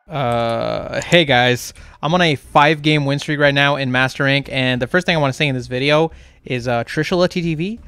Hey guys, I'm on a 5-game win streak right now in Master Rank, and the first thing I want to say in this video is Trishula TTV,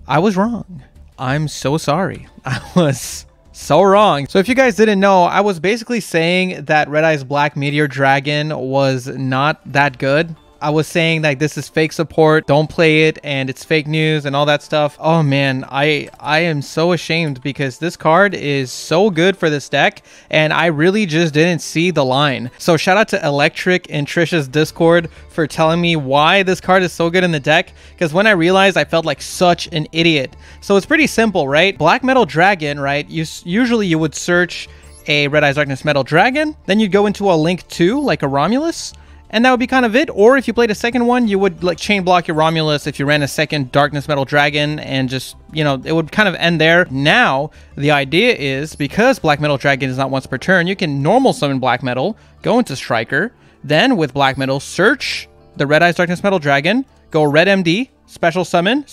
I was wrong. I'm so sorry. I was so wrong. So if you guys didn't know, I was basically saying that Red Eyes Black Meteor Dragon was not that good. I was saying like this is fake support, don't play it, and it's fake news and all that stuff. Oh man, I am so ashamed because this card is so good for this deck and I really just didn't see the line. So shout out to Electric in Trisha's Discord for telling me why this card is so good in the deck, because when I realized, I felt like such an idiot. So it's pretty simple, right? Black Metal Dragon, right? Usually you would search a Red Eyes Darkness Metal Dragon, then you'd go into a Link 2 like a Romulus, and that would be kind of it. Or if you played a second one, you would like chain block your Romulus if you ran a second Darkness Metal Dragon, and just, you know, it would kind of end there. Now, the idea is, because Black Metal Dragon is not once per turn, you can normal summon Black Metal, go into Striker, then with Black Metal, search the Red Eyes Darkness Metal Dragon, go Red MD, special summon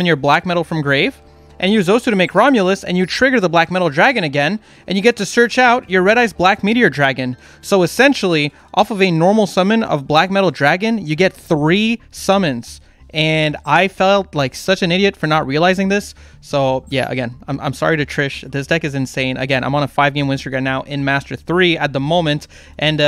your Black Metal from Grave, and use those two to make Romulus, and you trigger the Black Metal Dragon again, and you get to search out your Red Eyes Black Meteor Dragon. So essentially, off of a normal summon of Black Metal Dragon, you get 3 summons. And I felt like such an idiot for not realizing this. So yeah, again, I'm sorry to Trish. This deck is insane. Again, I'm on a 5-game win streak right now in Master 3 at the moment. And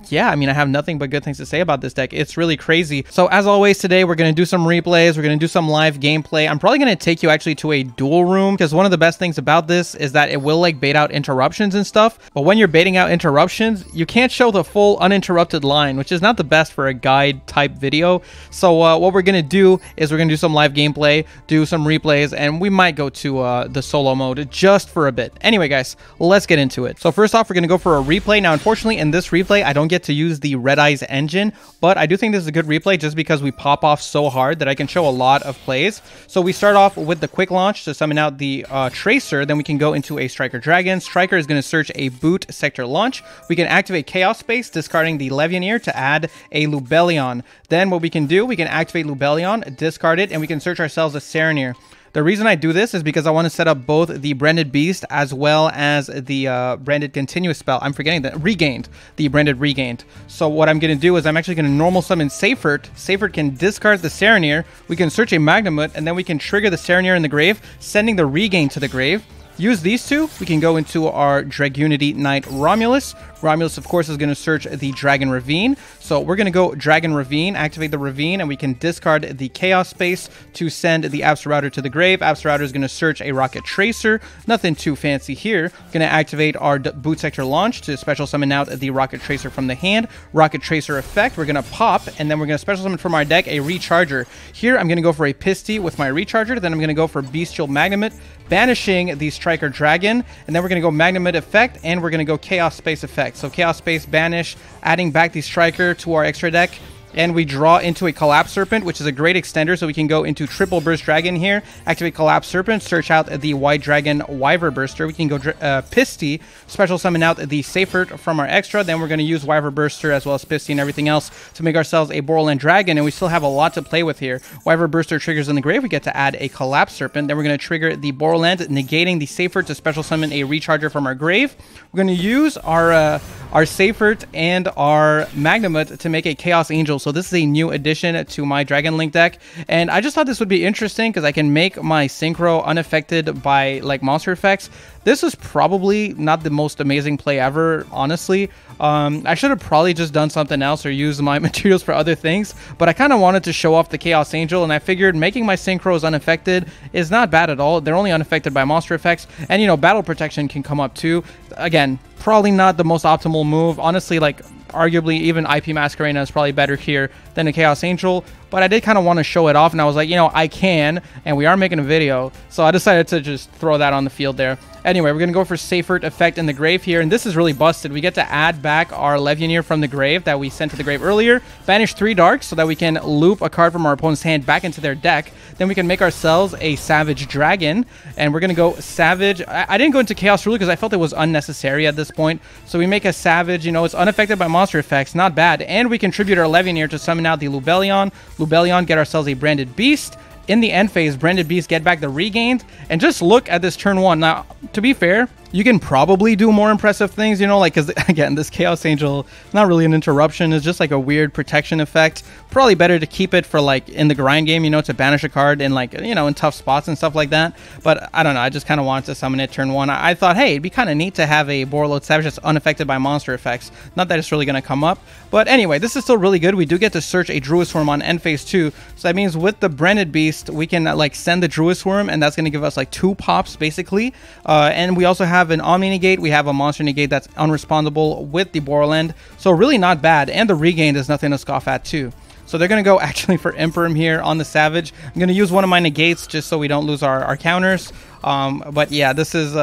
yeah, I mean, I have nothing but good things to say about this deck. It's really crazy. So as always, today we're going to do some replays. We're going to do some live gameplay. I'm probably going to take you actually to a duel room, because one of the best things about this is that it will like bait out interruptions and stuff. But when you're baiting out interruptions, you can't show the full uninterrupted line, which is not the best for a guide type video. So what we're going to do is we're going to do some live gameplay, do some replays, and we might go to the solo mode just for a bit. Anyway, guys, let's get into it. So first off, we're going to go for a replay. Now, unfortunately, in this replay, I don't get to use the Red Eyes engine, but I do think this is a good replay just because we pop off so hard that I can show a lot of plays. So we start off with the quick launch to summon out the Tracer, then we can go into a Striker Dragon. Striker is going to search a boot sector launch. We can activate Chaos Space, discarding the Levianeer to add a Lubellion. Then what we can do, we can activate Lubellion, discard it, and we can search ourselves a Serenir. The reason I do this is because I want to set up both the Branded Beast as well as the Branded Continuous spell. I'm forgetting that. Regained. The Branded Regained. So what I'm going to do is I'm actually going to normal summon Seifert. Seifert can discard the Serenir. We can search a Magnamut, and then we can trigger the Serenir in the grave, sending the Regain to the grave. Use these two, we can go into our Dragunity Knight Romulus. Romulus, of course, is going to search the Dragon Ravine. So we're going to go Dragon Ravine, activate the Ravine, and we can discard the Chaos Space to send the Absolouter to the grave. Absolouter is going to search a Rocket Tracer. Nothing too fancy here. Going to activate our Boot Sector Launch to special summon out the Rocket Tracer from the hand. Rocket Tracer effect, we're going to pop, and then we're going to special summon from our deck a Recharger. Here, I'm going to go for a Pisty with my Recharger. Then I'm going to go for Bestial Magnamut, banishing the Striker Dragon, and then we're going to go Magnamut effect, and we're going to go Chaos Space effect. So Chaos Space banish, adding back the Striker to our extra deck, and we draw into a Collapse Serpent, which is a great extender, so we can go into Triple Burst Dragon here, activate Collapse Serpent, search out the White Dragon Wyver Burster. We can go Pisty, special summon out the Seifert from our extra, then we're going to use Wyver Burster as well as Pisty and everything else to make ourselves a Borderland Dragon, and we still have a lot to play with here. Wyver Burster triggers in the grave, we get to add a Collapse Serpent, then we're going to trigger the Borderland, negating the Seifert to special summon a Recharger from our grave. We're going to use our Seifert and our Magnamut to make a Chaos Angel. So this is a new addition to my Dragon Link deck, and I just thought this would be interesting because I can make my Synchro unaffected by like monster effects. This is probably not the most amazing play ever, honestly. I should have probably just done something else or used my materials for other things, but I kind of wanted to show off the Chaos Angel, and I figured making my Synchros unaffected is not bad at all. They're only unaffected by monster effects, and you know, Battle Protection can come up too. Again, probably not the most optimal move. Honestly, like, arguably even IP Masquerena is probably better here than a Chaos Angel, but I did kind of want to show it off, and I was like, you know, I can, and we are making a video, so I decided to just throw that on the field there. Anyway, we're going to go for Seifert effect in the grave here, and this is really busted. We get to add back our Levianeer from the grave that we sent to the grave earlier, banish 3 darks so that we can loop a card from our opponent's hand back into their deck. Then we can make ourselves a Savage Dragon, and we're going to go Savage. I didn't go into Chaos Ruler because I felt it was unnecessary at this point, so we make a Savage. You know, it's unaffected by monster effects, not bad, and we contribute our Levianeer to summon out the Lubellion. Lubellion, get ourselves a Branded Beast. In the end phase, Branded Beast get back the Regained, and just look at this turn 1. Now, to be fair, You can probably do more impressive things, you know, like, because again, this Chaos Angel, not really an interruption, it's just like a weird protection effect. Probably better to keep it for like in the grind game, you know, to banish a card in like, you know, in tough spots and stuff like that. But I don't know, I just kind of wanted to summon it turn 1. I thought, hey, it'd be kind of neat to have a Borreload Savage that's unaffected by monster effects. Not that it's really going to come up. But anyway, this is still really good. We do get to search a Druid Swarm on end phase 2. So that means with the Branded Beast, we can like send the Druid Swarm, and that's going to give us like 2 pops basically. And we also have an Omni Negate. We have a Monster Negate that's unresponsible with the Borland. So really not bad. And the Regained is nothing to scoff at too. So they're going to go actually for Imperm here on the Savage. I'm going to use one of my negates just so we don't lose our counters. But yeah, this is,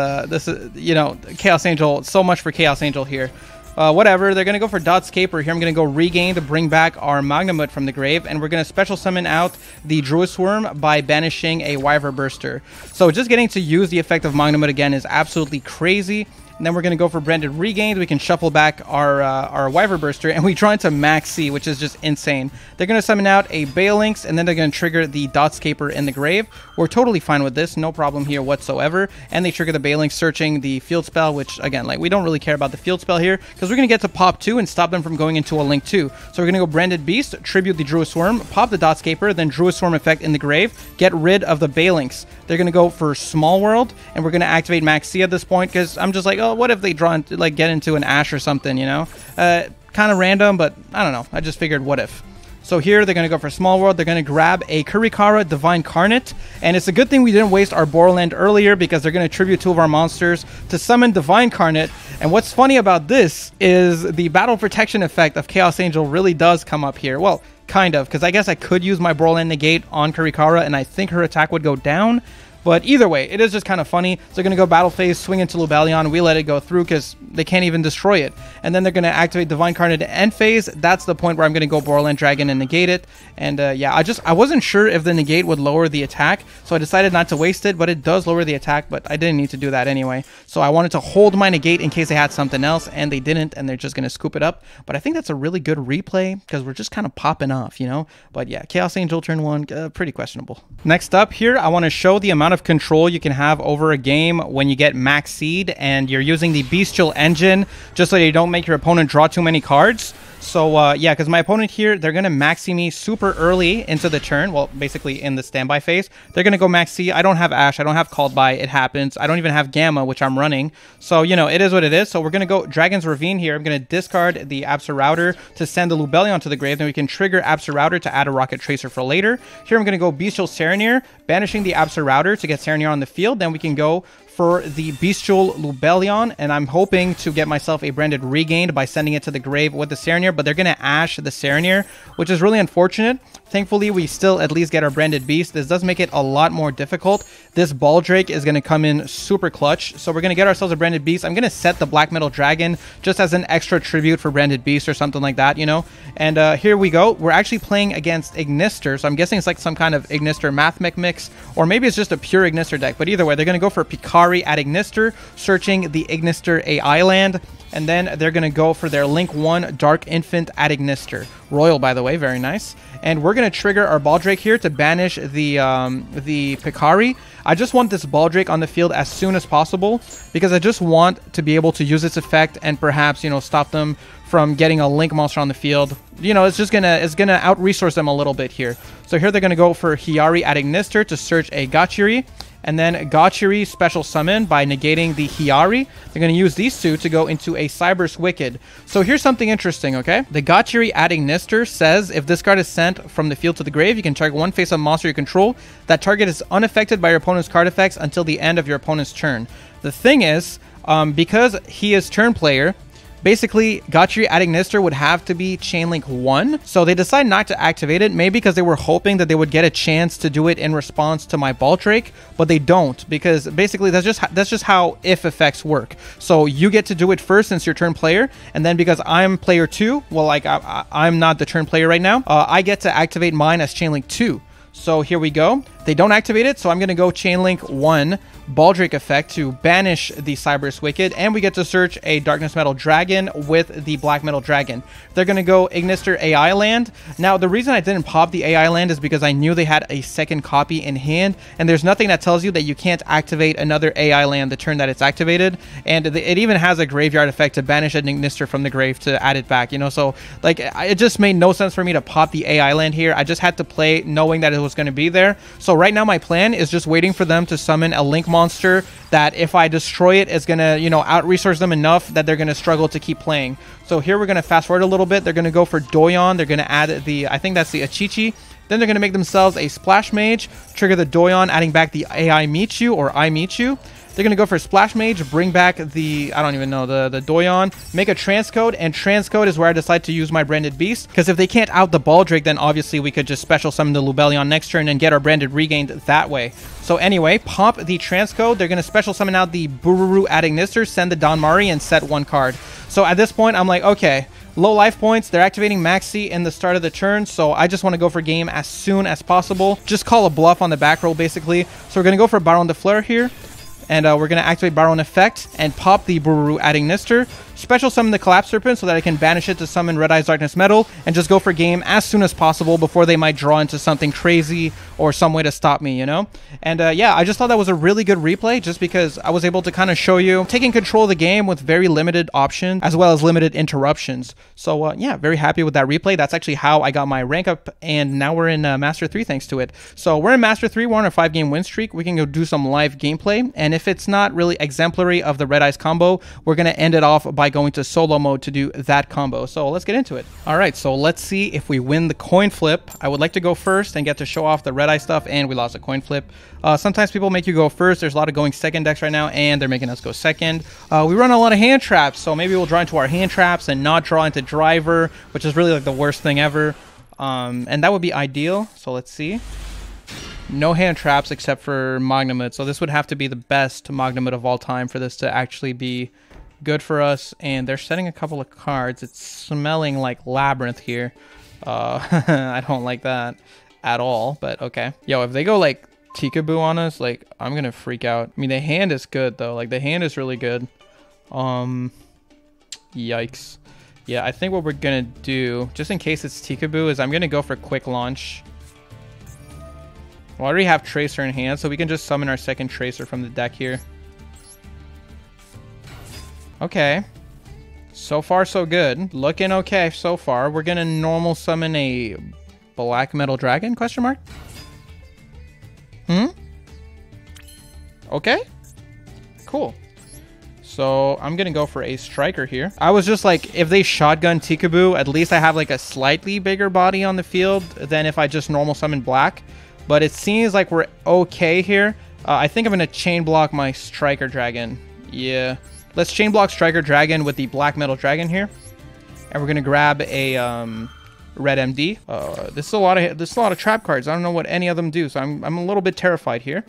you know, Chaos Angel, so much for Chaos Angel here. Whatever, they're going to go for Dotscaper here. I'm going to go Regain to bring back our Magnamut from the grave, and we're going to special summon out the Druid Swarm by banishing a Wyvern Burster. So just getting to use the effect of Magnamut again is absolutely crazy. And then we're going to go for Branded Regained. We can shuffle back our Wyvern Burster, and we draw into Max C, which is just insane. They're going to summon out a Balinx, and then they're going to trigger the Dotscaper in the grave. We're totally fine with this. No problem here whatsoever. And they trigger the Balinx, searching the field spell, which, again, like, we don't really care about the field spell here, because we're going to get to pop 2 and stop them from going into a Link 2. So we're going to go Branded Beast, tribute the Druid Swarm, pop the Dotscaper, then Druid Swarm effect in the grave, get rid of the Balinx. They're going to go for Small World, and we're going to activate Max C at this point, because I'm just like, oh, what if they draw into, like, get into an Ash or something, you know? Kind of random, but I don't know. I just figured, what if? So here, they're going to go for Small World. They're going to grab a Kurikara Divine Carnate. And it's a good thing we didn't waste our Borland earlier, because they're going to tribute 2 of our monsters to summon Divine Carnate. And what's funny about this is the Battle Protection effect of Chaos Angel really does come up here. Well, kind of, because I guess I could use my Borland Negate on Kurikara, and I think her attack would go down. But either way, it is just kind of funny. So they're going to go Battle Phase, swing into Lubellion. We let it go through because they can't even destroy it. And then they're going to activate Divine Carnate at end phase. That's the point where I'm going to go Borland Dragon and negate it. And yeah, I wasn't sure if the negate would lower the attack, so I decided not to waste it. But it does lower the attack, but I didn't need to do that anyway. So I wanted to hold my negate in case they had something else, and they didn't, and they're just going to scoop it up. But I think that's a really good replay because we're just kind of popping off, you know? But yeah, Chaos Angel turn 1, pretty questionable. Next up here, I want to show the amount of control you can have over a game when you get Max Seed and you're using the Bestial Engine just so you don't make your opponent draw too many cards. So yeah, because my opponent here, they're going to Maxi me super early into the turn. Well, basically in the standby phase. They're going to go Maxi. I don't have Ash. I don't have Called By. It happens. I don't even have Gamma, which I'm running. So, you know, it is what it is. So we're going to go Dragon's Ravine here. I'm going to discard the Absorouter to send the Lubellion to the grave. Then we can trigger Absorouter to add a Rocket Tracer for later. Here I'm going to go Bestial Serenir, banishing the Absorouter to get Serenir on the field. Then we can go for the Bestial Lubellion, and I'm hoping to get myself a Branded Regained by sending it to the grave with the Serenir, but they're going to Ash the Serenir, which is really unfortunate. Thankfully, we still at least get our Branded Beast. This does make it a lot more difficult. This Baldrake is going to come in super clutch, so we're going to get ourselves a Branded Beast. I'm going to set the Black Metal Dragon just as an extra tribute for Branded Beast or something like that, you know? And here we go. We're actually playing against Ignister, so I'm guessing it's like some kind of Ignister Mathmech mix, or maybe it's just a pure Ignister deck, but either way, they're going to go for Picari at Ignister, searching the Ignister AI land, and then they're going to go for their Link 1 Dark Infant at Ignister. Royal, by the way, very nice. And we're going to trigger our Baldrake here to banish the Picari. I just want this Baldrake on the field as soon as possible because I just want to be able to use its effect and perhaps, you know, stop them from getting a Link monster on the field. You know, it's gonna out-resource them a little bit here. So here they're going to go for Hiyari at Ignister to search a Gachiri. And then Gachiri special summon by negating the Hiyari. They're going to use these two to go into a Cyberse Wicked. So here's something interesting, okay? The Gachiri at Ignister says if this card is sent from the field to the grave, you can target one face-up monster you control. That target is unaffected by your opponent's card effects until the end of your opponent's turn. The thing is, because he is turn player, basically, Gachiri at Ignister would have to be Chainlink 1, so they decide not to activate it, maybe because they were hoping that they would get a chance to do it in response to my Baldrake, but they don't, because basically that's just how if effects work. So you get to do it first since you're turn player, and then because I'm player 2, well, like I'm not the turn player right now, I get to activate mine as Chainlink 2. So here we go. They don't activate it, so I'm going to go Chainlink 1 Baldrake effect to banish the Cyberus Wicked, and we get to search a Darkness Metal Dragon with the Black Metal Dragon. They're going to go Ignister AI land. Now, the reason I didn't pop the AI land is because I knew they had a second copy in hand, and there's nothing that tells you that you can't activate another AI land the turn that it's activated, and it even has a graveyard effect to banish an Ignister from the grave to add it back, you know? So, like, it just made no sense for me to pop the AI land here. I just had to play knowing that it was going to be there. So right now my plan is just waiting for them to summon a Link monster that if I destroy it, it's going to, you know, out-resource them enough that they're going to struggle to keep playing. So here we're going to fast forward a little bit. They're going to go for Doyon. They're going to add the, I think that's the Achichi. Then they're going to make themselves a Splash Mage, trigger the Doyon, adding back the AI Michu or I Michu. They're going to go for Splash Mage, bring back the, I don't even know, the Doyon, make a Transcode, and Transcode is where I decide to use my Branded Beast, because if they can't out the Baldrake, then obviously we could just special summon the Lubellion next turn and get our Branded regained that way. So anyway, pop the Transcode, they're going to special summon out the Bururu at Ignister, send the Donmari, and set one card. So at this point, I'm like, okay, low life points, they're activating Maxi in the start of the turn, so I just want to go for game as soon as possible. Just call a bluff on the back roll, basically. So we're going to go for Baron de Fleur here. And we're going to activate Baron Effect and pop the Bururu at Ignister. Special summon the Collapse Serpent so that I can banish it to summon Red Eyes Darkness Metal and just go for game as soon as possible before they might draw into something crazy or some way to stop me, you know? And yeah, I just thought that was a really good replay just because I was able to kind of show you taking control of the game with very limited options as well as limited interruptions. So yeah, very happy with that replay. That's actually how I got my rank up, and now we're in Master 3 thanks to it. So we're in Master 3, we're on a 5-game win streak. We can go do some live gameplay, and if it's not really exemplary of the Red Eyes combo, we're going to end it off by going to solo mode to do that combo. So let's get into it. All right, so let's see if we win the coin flip. I would like to go first and get to show off the Red Eye stuff, and we lost a coin flip. Sometimes people make you go first. There's a lot of going second decks right now, and they're making us go second. We run a lot of hand traps, so maybe we'll draw into our hand traps and not draw into driver, which is really like the worst thing ever. And that would be ideal. So let's see. No hand traps except for Magnamut. So this would have to be the best Magnamut of all time for this to actually be good for us. And they're setting a couple of cards. It's smelling like Labyrinth here. I don't like that at all, but okay. Yo, if they go like Tikaboo on us, like I'm gonna freak out. I mean, the hand is good though. Like the hand is really good. Yikes. Yeah, I think what we're gonna do, just in case it's Tikaboo, is I'm gonna go for quick launch. We already have Tracer in hand, so we can just summon our second Tracer from the deck here. Okay. So far, so good. Looking okay so far. We're going to normal summon a Black Metal Dragon, question mark? Okay. Cool. So I'm going to go for a Striker here. I was just like, if they shotgun Tikaboo, at least I have like a slightly bigger body on the field than if I just normal summon Black. But it seems like we're okay here. I think I'm going to chain block my Striker Dragon. Yeah. Let's chain block Striker Dragon with the Black Metal Dragon here. And we're going to grab a Red MD. This is a lot of trap cards. I don't know what any of them do, so I'm a little bit terrified here.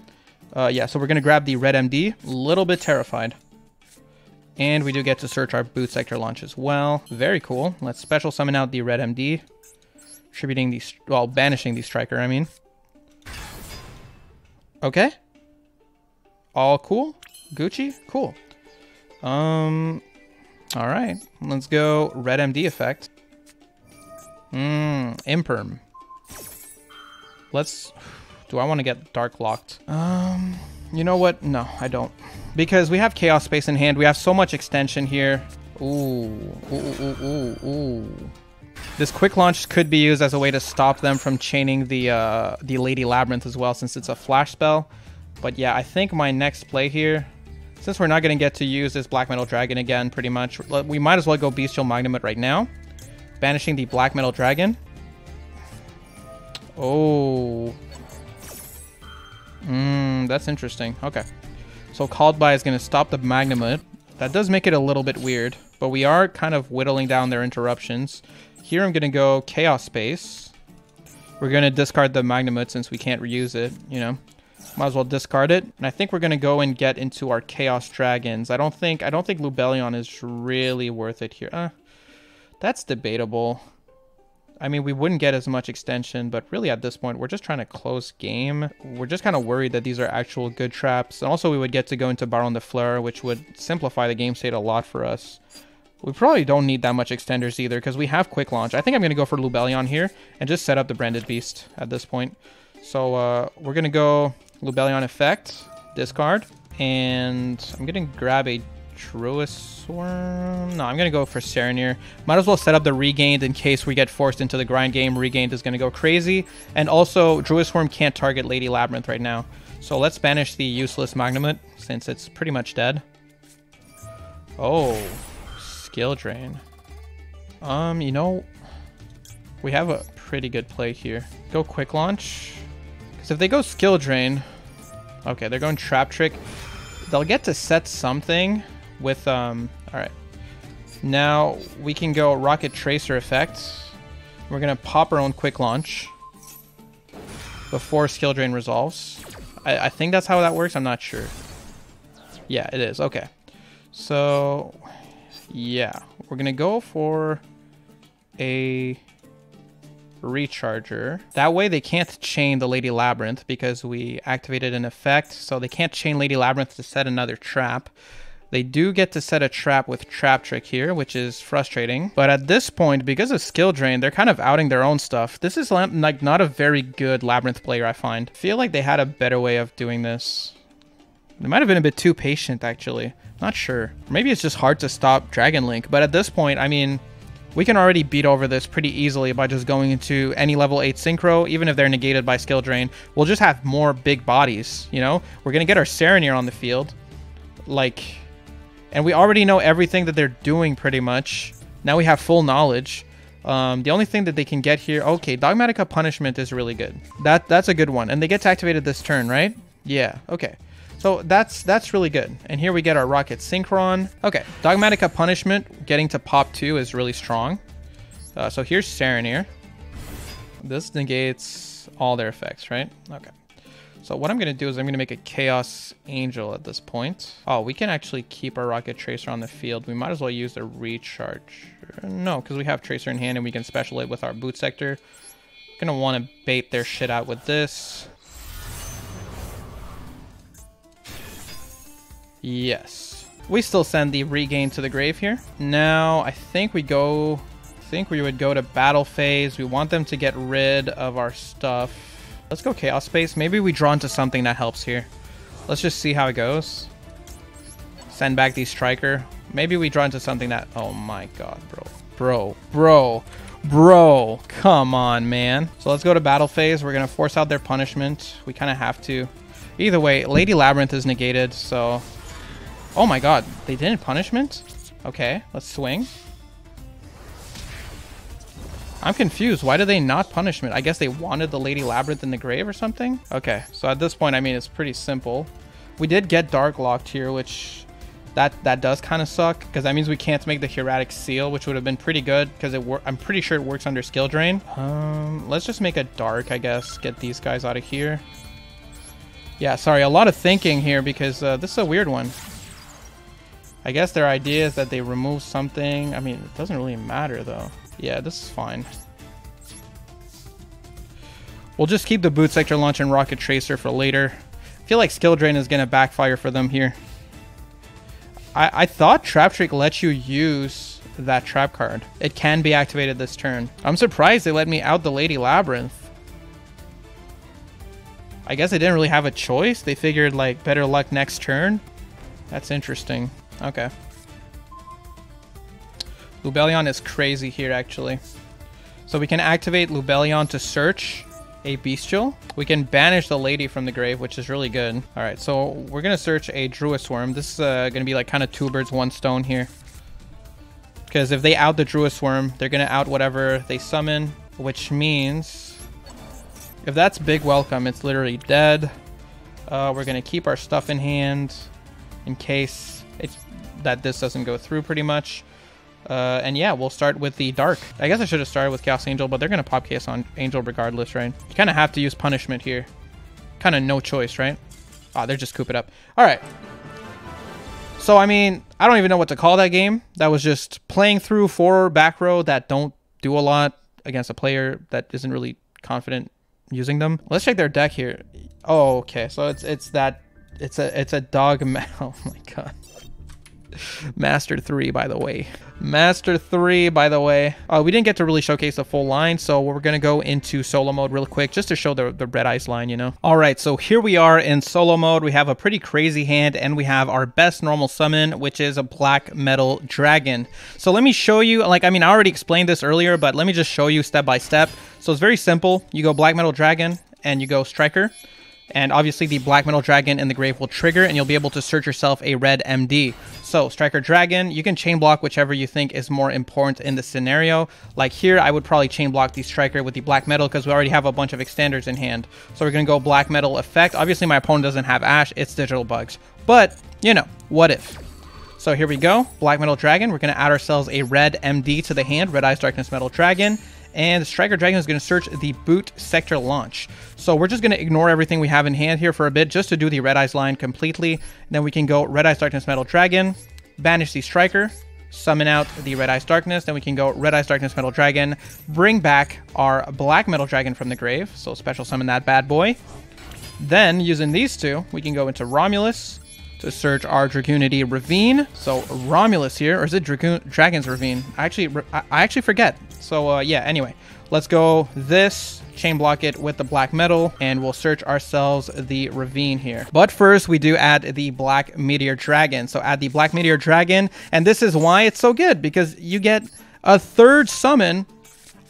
Yeah, so we're going to grab the Red MD. A little bit terrified. And we do get to search our Boot Sector launch as well. Very cool. Let's special summon out the Red MD. Attributing the, well, banishing the Striker, I mean. Okay. All cool. Gucci. Cool. All right. Let's go Red MD effect. Imperm. Let's. Do I want to get Dark Locked? You know what? No, I don't. Because we have Chaos Space in hand. We have so much extension here. Ooh. This quick launch could be used as a way to stop them from chaining the Lady Labyrinth as well, since it's a flash spell. But yeah, I think my next play here, since we're not going to get to use this Black Metal Dragon again, pretty much, we might as well go Bestial Magnamut right now. Banishing the Black Metal Dragon. Oh. That's interesting. Okay. So Called By is going to stop the Magnamut. That does make it a little bit weird, but we are kind of whittling down their interruptions. Here I'm going to go Chaos Space. We're going to discard the Magnamut since we can't reuse it, you know. Might as well discard it. And I think we're going to go and get into our Chaos Dragons. I don't think Lubellion is really worth it here. That's debatable. I mean, we wouldn't get as much extension, but really at this point, we're just trying to close game. We're just kind of worried that these are actual good traps. And also, we would get to go into Baron de Fleur, which would simplify the game state a lot for us. We probably don't need that much extenders either, because we have quick launch. I think I'm going to go for Lubellion here and just set up the Branded Beast at this point. So we're going to go Lubellion effect, discard, and I'm going to grab a Druisworm. No, I'm going to go for Serenir. Might as well set up the Regained in case we get forced into the grind game. Regained is going to go crazy. And also, Druisworm can't target Lady Labyrinth right now. So let's banish the useless Magnamut since it's pretty much dead. Oh, skill drain. You know, we have a pretty good play here. Go quick launch. Because if they go skill drain... Okay, they're going Trap Trick. They'll get to set something with, alright. Now, we can go Rocket Tracer effect. We're going to pop our own quick launch before skill drain resolves. I think that's how that works. I'm not sure. Yeah, it is. Okay. So, yeah. We're going to go for a Recharger. That way they can't chain the Lady Labyrinth because we activated an effect. So they can't chain Lady Labyrinth to set another trap. They do get to set a trap with Trap Trick here, which is frustrating. But at this point, because of skill drain, they're kind of outing their own stuff. This is like not a very good Labyrinth player, I find. I feel like they had a better way of doing this. They might have been a bit too patient, actually. Not sure. Maybe it's just hard to stop Dragon Link. But at this point, I mean, we can already beat over this pretty easily by just going into any level 8 Synchro, even if they're negated by skill drain. We'll just have more big bodies, you know? We're going to get our Serenir on the field. Like... And we already know everything that they're doing pretty much. Now we have full knowledge. The only thing that they can get here... Okay, Dogmatica Punishment is really good. That's a good one. And they get to activate it this turn, right? Yeah, okay. So that's really good. And here we get our Rocket Synchron. Okay, Dogmatica Punishment getting to pop 2 is really strong. So here's Serenir. This negates all their effects, right? Okay. So what I'm going to do is I'm going to make a Chaos Angel at this point. Oh, we can actually keep our Rocket Tracer on the field. We might as well use the Recharge. No, because we have Tracer in hand and we can special it with our Boot Sector. Going to want to bait their shit out with this. Yes. We still send the Regain to the grave here. Now, I think we would go to battle phase. We want them to get rid of our stuff. Let's go Chaos Space. Maybe we draw into something that helps here. Let's just see how it goes. Send back the Striker. Maybe we draw into something that... Oh my god, bro. Come on, man. So let's go to battle phase. We're going to force out their punishment. We kind of have to. Either way, Lady Labyrinth is negated, so... Oh my god, they didn't punishment? Okay, let's swing. I'm confused. Why did they not punishment? I guess they wanted the Lady Labyrinth in the grave or something? Okay, so at this point, I mean, it's pretty simple. We did get Dark Locked here, which that does kind of suck, because that means we can't make the Hieratic Seal, which would have been pretty good, because I'm pretty sure it works under skill drain. Let's just make a Dark, I guess. Get these guys out of here. Yeah, sorry, a lot of thinking here, because this is a weird one. I guess their idea is that they remove something. I mean, it doesn't really matter, though. Yeah, this is fine. We'll just keep the Boot Sector launch and Rocket Tracer for later. I feel like skill drain is going to backfire for them here. I thought Trap Trick lets you use that trap card. It can be activated this turn. I'm surprised they let me out the Lady Labyrinth. I guess they didn't really have a choice. They figured, like, better luck next turn. That's interesting. Okay. Lubellion is crazy here, actually. So we can activate Lubellion to search a Bestial. We can banish the Lady from the grave, which is really good. All right, so we're going to search a Druisworm. This is going to be like kind of 2 birds, 1 stone here. Because if they out the Druisworm, they're going to out whatever they summon, which means if that's big welcome, it's literally dead. We're going to keep our stuff in hand in case that this doesn't go through pretty much. And yeah, we'll start with the Dark. I guess I should have started with Chaos Angel, but they're going to pop Chaos Angel regardless, right? You kind of have to use punishment here. Kind of no choice, right? Ah, they're just coop it up. All right. So, I mean, I don't even know what to call that game. That was just playing through 4 back row that don't do a lot against a player that isn't really confident using them. Let's check their deck here. Oh, okay. So it's a dog. Oh my god. Master 3, by the way. Master 3, by the way. We didn't get to really showcase the full line, so we're going to go into solo mode real quick just to show the Red Ice line, you know? All right, so here we are in solo mode. We have a pretty crazy hand, and we have our best normal summon, which is a Black Metal Dragon. So let me show you, like, I mean, I already explained this earlier, but let me just show you step by step. So it's very simple. You go Black Metal Dragon, and you go Striker. And obviously the Black Metal Dragon in the grave will trigger, and you'll be able to search yourself a red MD. So Striker Dragon, you can chain block whichever you think is more important in the scenario. Like here, I would probably chain block the Striker with the Black Metal because we already have a bunch of extenders in hand. So we're going to go Black Metal effect. Obviously my opponent doesn't have Ash, it's Digital Bugs. But, you know, what if? So here we go, Black Metal Dragon. We're going to add ourselves a red MD to the hand, Red Eyes Darkness Metal Dragon. And Striker Dragon is going to search the boot sector launch. So we're just going to ignore everything we have in hand here for a bit just to do the Red Eyes line completely. Then we can go Red Eyes Darkness Metal Dragon, banish the Striker, summon out the Red Eyes Darkness. Then we can go Red Eyes Darkness Metal Dragon, bring back our Black Metal Dragon from the grave. So special summon that bad boy. Then using these two, we can go into Romulus to search our Dragoonity Ravine. So Romulus here, or is it Dragon's Ravine? I actually forget. So yeah, anyway, let's go this, chain block it with the Black Metal, and we'll search ourselves the Ravine here. But first, we do add the Black Meteor Dragon. So add the Black Meteor Dragon, and this is why it's so good, because you get a third summon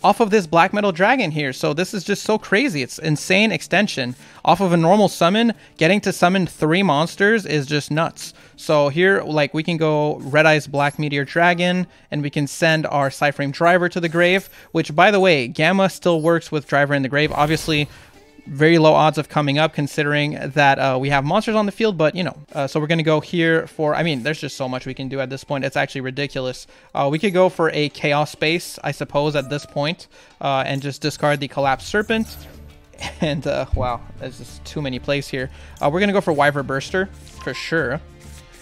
off of this Black Metal Dragon here. So this is just so crazy. It's insane extension. Off of a normal summon, getting to summon 3 monsters is just nuts. So here, like, we can go Red Eyes Black Meteor Dragon, and we can send our Cyframe Driver to the grave, which, by the way, Gamma still works with Driver in the grave. Obviously, very low odds of coming up considering that we have monsters on the field, but you know, so we're going to go here for, I mean, there's just so much we can do at this point. It's actually ridiculous. We could go for a Chaos Space, I suppose, at this point, and just discard the Collapsed Serpent. And wow, there's just too many plays here. We're going to go for Wyver Burster for sure.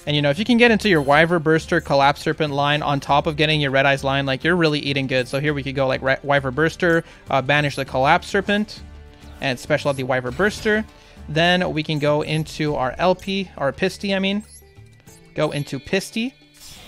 And, you know, if you can get into your Wyver Burster Collapse Serpent line on top of getting your Red Eyes line, like, you're really eating good. So here we could go like Wyver Burster, banish the Collapse Serpent, and special out the Wyver Burster. Then we can go into our LP, our Pisty, I mean. Go into Pisty,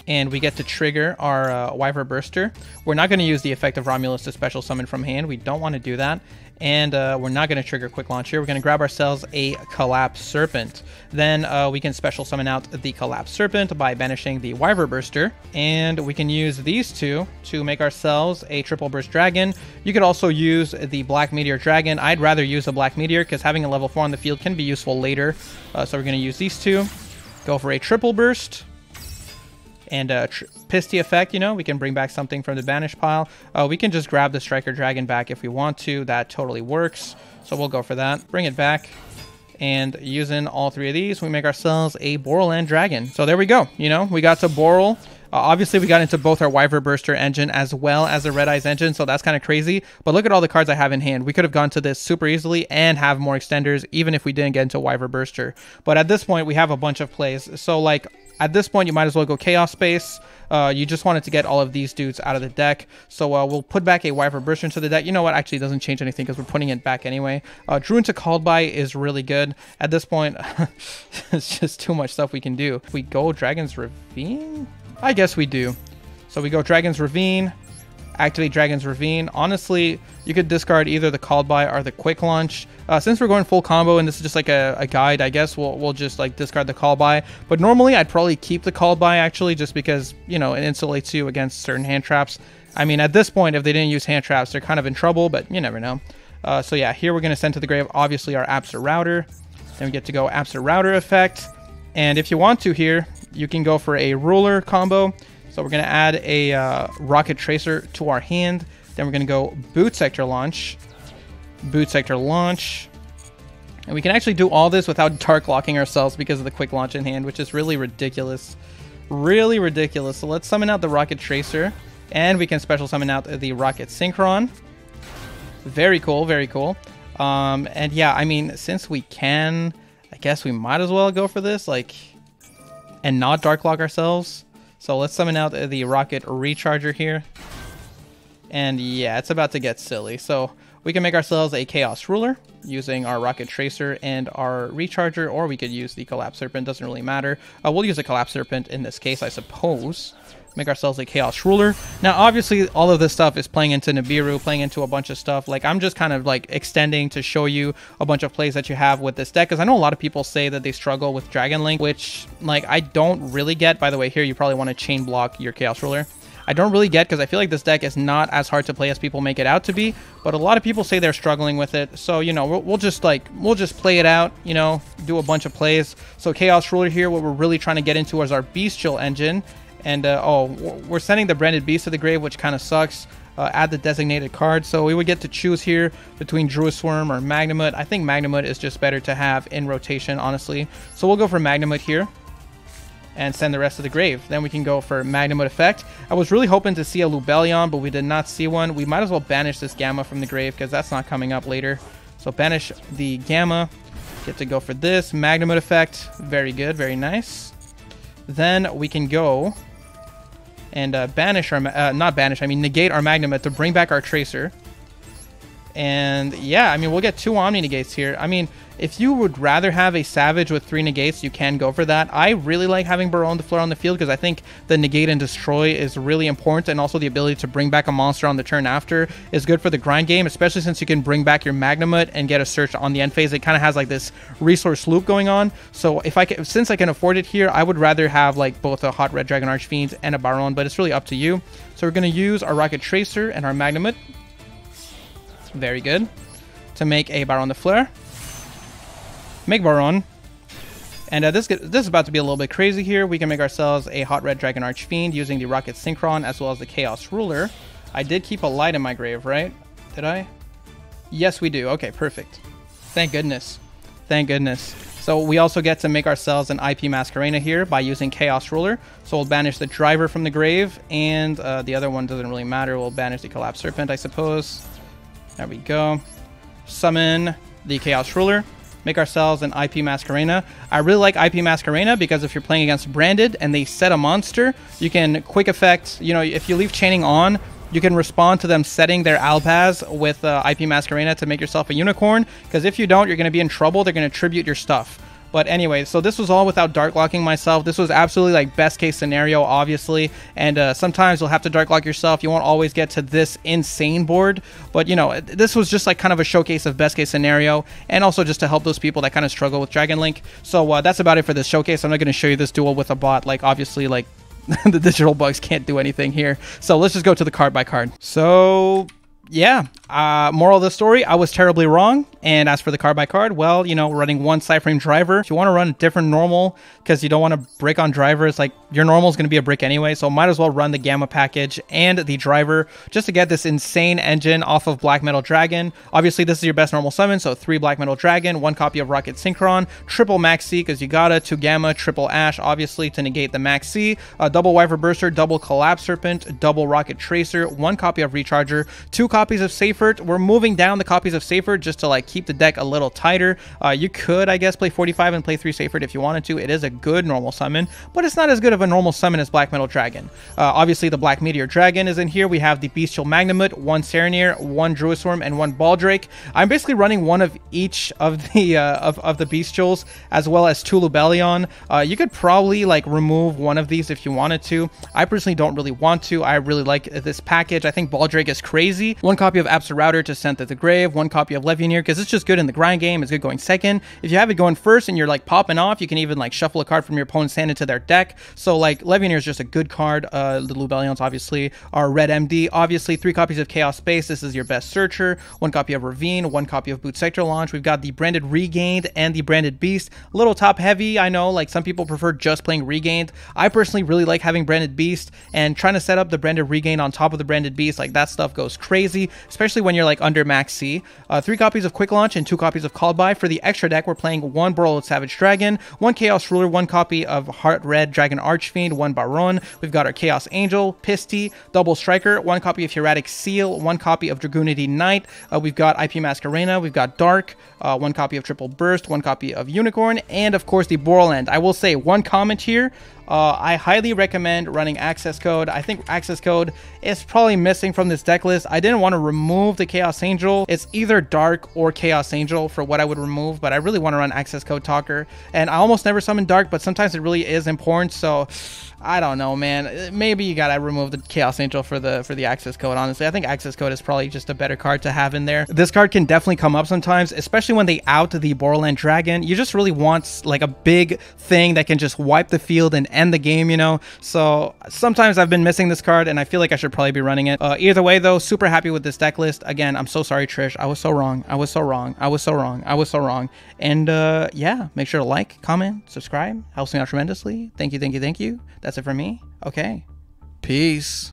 and we get to trigger our Wyver Burster. We're not going to use the effect of Romulus to special summon from hand. We don't want to do that. And we're not going to trigger Quick Launch here. We're going to grab ourselves a Collapse Serpent. Then we can special summon out the Collapse Serpent by banishing the Wyver Burster. And we can use these two to make ourselves a Triple Burst Dragon. You could also use the Black Meteor Dragon. I'd rather use a Black Meteor because having a level 4 on the field can be useful later. So we're going to use these two. Go for a Triple Burst. And Pisty effect, you know, we can bring back something from the banish pile. We can just grab the Striker Dragon back if we want to. That totally works. So we'll go for that. Bring it back. And using all 3 of these, we make ourselves a Borreland Dragon. So there we go. You know, we got to Borrel. Obviously, we got into both our Wyver Burster engine as well as the Red Eyes engine, so that's kind of crazy. But look at all the cards I have in hand. We could have gone to this super easily and have more extenders, even if we didn't get into Wyver Burster. But at this point, we have a bunch of plays. So, like, at this point, you might as well go Chaos Space. You just wanted to get all of these dudes out of the deck. So we'll put back a Wyver Burster into the deck. You know what? Actually, it doesn't change anything because we're putting it back anyway. Drew into Called By is really good. At this point, it's just too much stuff we can do. If we go Dragon's Ravine? I guess we do. So we go Dragon's Ravine, activate Dragon's Ravine. Honestly, you could discard either the Called By or the Quick Launch. Since we're going full combo and this is just like a guide, I guess we'll just like discard the Called By. But normally I'd probably keep the Called By actually, just because, you know, it insulates you against certain hand traps. I mean, at this point, if they didn't use hand traps, they're kind of in trouble, but you never know. So yeah, here we're going to send to the grave, obviously, our Abster Router. Then we get to go Abster Router effect. And if you want to here, you can go for a Ruler combo. So we're going to add a Rocket Tracer to our hand. Then we're going to go Boot Sector Launch. Boot Sector Launch. And we can actually do all this without Dark Locking ourselves because of the Quick Launch in hand, which is really ridiculous. Really ridiculous. So let's summon out the Rocket Tracer. And we can special summon out the Rocket Synchron. Very cool, very cool. And yeah, I mean, since we can, I guess we might as well go for this, like, and not Dark Lock ourselves. So let's summon out the Rocket Recharger here. And yeah, it's about to get silly. So we can make ourselves a Chaos Ruler using our Rocket Tracer and our Recharger, or we could use the Collapse Serpent, doesn't really matter. We'll use a Collapse Serpent in this case, I suppose. Make ourselves a Chaos Ruler. Now, obviously, all of this stuff is playing into Nibiru, playing into a bunch of stuff. Like, I'm just kind of, like, extending to show you a bunch of plays that you have with this deck, because I know a lot of people say that they struggle with Dragon Link, which, like, I don't really get. By the way, here, you probably want to chain block your Chaos Ruler. I don't really get, because I feel like this deck is not as hard to play as people make it out to be, but a lot of people say they're struggling with it. So, you know, we'll just play it out, you know, do a bunch of plays. So Chaos Ruler here, what we're really trying to get into is our Bestial Engine. And, oh, we're sending the Branded Beast to the grave, which kind of sucks. Add the designated card. So we would get to choose here between Druid Swarm or Magnamut. I think Magnamut is just better to have in rotation, honestly. So we'll go for Magnamut here and send the rest to the grave. Then we can go for Magnamut effect. I was really hoping to see a Lubellion, but we did not see one. We might as well banish this Gamma from the grave, because that's not coming up later. So banish the Gamma. Get to go for this. Magnamut effect. Very good. Very nice. Then we can go and banish our... not banish, I mean negate our Magnamut to bring back our Tracer. And yeah, I mean, we'll get 2 Omni Negates here. I mean, if you would rather have a Savage with 3 Negates, you can go for that. I really like having Baronne de Fleur on the field, because I think the Negate and Destroy is really important, and also the ability to bring back a monster on the turn after is good for the grind game, especially since you can bring back your Magnamut and get a search on the end phase. It kind of has like this resource loop going on. So if since I can afford it here, I would rather have like both a Hot Red Dragon Archfiend and a Baronne, but it's really up to you. So we're going to use our Rocket Tracer and our Magnamut. Very good. To make a Baronne de Fleur. Make Baronne. And this is about to be a little bit crazy here. We can make ourselves a Hot Red Dragon Archfiend using the Rocket Synchron as well as the Chaos Ruler. I did keep a light in my grave, right? Did I? Yes, we do. Okay, perfect. Thank goodness. Thank goodness. So we also get to make ourselves an IP Masquerena here by using Chaos Ruler. So we'll banish the Driver from the grave, and the other one doesn't really matter. We'll banish the Collapse Serpent, I suppose. There we go. Summon the Chaos Ruler. Make ourselves an IP Masquerena. I really like IP Masquerena because if you're playing against Branded and they set a monster, you can quick effect, you know, if you leave chaining on, you can respond to them setting their Alpaz with IP Masquerena to make yourself a unicorn, because if you don't, you're going to be in trouble. They're going to tribute your stuff. But anyway, so this was all without dark locking myself. This was absolutely like best case scenario, obviously. And sometimes you'll have to dark lock yourself. You won't always get to this insane board. But, you know, this was just like kind of a showcase of best case scenario. And also just to help those people that kind of struggle with Dragon Link. So that's about it for this showcase. I'm not going to show you this duel with a bot. Like, obviously, like, the digital bugs can't do anything here. So let's just go to the card by card. So... yeah, moral of the story, I was terribly wrong. And as for the card by card, well, you know, running 1 Cyframe Driver. If you want to run a different normal, because you don't want to break on drivers, like, your normal is going to be a brick anyway, so might as well run the Gamma package and the Driver, just to get this insane engine off of Black Metal Dragon. Obviously, this is your best normal summon, so 3 Black Metal Dragon, 1 copy of Rocket Synchron, triple Max C, because you gotta, 2 Gamma, triple Ash, obviously, to negate the Max C, double Wyvern Burster, double Collapse Serpent, double Rocket Tracer, 1 copy of Recharger, 2 copies of Seifert. We're moving down the copies of Seifert just to, like, keep the deck a little tighter. You could, I guess, play 45 and play 3 Seifert if you wanted to. It is a good normal summon, but it's not as good of a normal summon as Black Metal Dragon. Obviously, the Black Meteor Dragon is in here. We have the Bestial Magnamut, 1 Serenir, 1 Druid Swarm, and 1 Baldrake. I'm basically running one of each of the of the Bestials, as well as 2 Lubellion. You could probably, like, remove one of these if you wanted to. I personally don't really want to. I really like this package. I think Baldrake is crazy. 1 copy of Absorouter to send to the grave, 1 copy of Levianeer, because it's just good in the grind game. It's good going second. If you have it going first and you're, like, popping off, you can even, like, shuffle a card from your opponent's hand into their deck. So, like, Levianeer is just a good card. The Lubellions, obviously, are Red MD. Obviously, 3 copies of Chaos Space. This is your best searcher. 1 copy of Ravine, 1 copy of Boot Sector Launch. We've got the Branded Regained and the Branded Beast. A little top heavy, I know. Like, some people prefer just playing Regained. I personally really like having Branded Beast, and trying to set up the Branded Regained on top of the Branded Beast, like, that stuff goes crazy, especially when you're, like, under max C. 3 copies of Quick Launch and 2 copies of Called By. For the extra deck, we're playing 1 Borreload Savage Dragon, 1 Chaos Ruler, 1 copy of Heart Red Dragon Archfiend, 1 Baronne. We've got our Chaos Angel, Pisty, Double Striker, 1 copy of Hieratic Seal, 1 copy of Dragoonity Knight. We've got IP Masquerena, we've got Dark, 1 copy of Triple Burst, 1 copy of Unicorn, and of course the Borland. I will say one comment here. I highly recommend running Access Code. I think Access Code is probably missing from this deck list. I didn't want to remove the Chaos Angel. It's either Dark or Chaos Angel for what I would remove, but I really want to run Access Code Talker. And I almost never summon Dark, but sometimes it really is important. So I don't know, man. Maybe you gotta remove the Chaos Angel for the Access Code. Honestly, I think Access Code is probably just a better card to have in there. This card can definitely come up sometimes, especially when they out the Borderland Dragon. You just really want like a big thing that can just wipe the field and end the game, you know. So sometimes I've been missing this card, and I feel like I should probably be running it. Either way, though, super happy with this deck list. Again, I'm so sorry, Trish. I was so wrong. I was so wrong. I was so wrong. I was so wrong. And yeah, make sure to like, comment, subscribe. Helps me out tremendously. Thank you, thank you, thank you. That's it for me. Okay. Peace.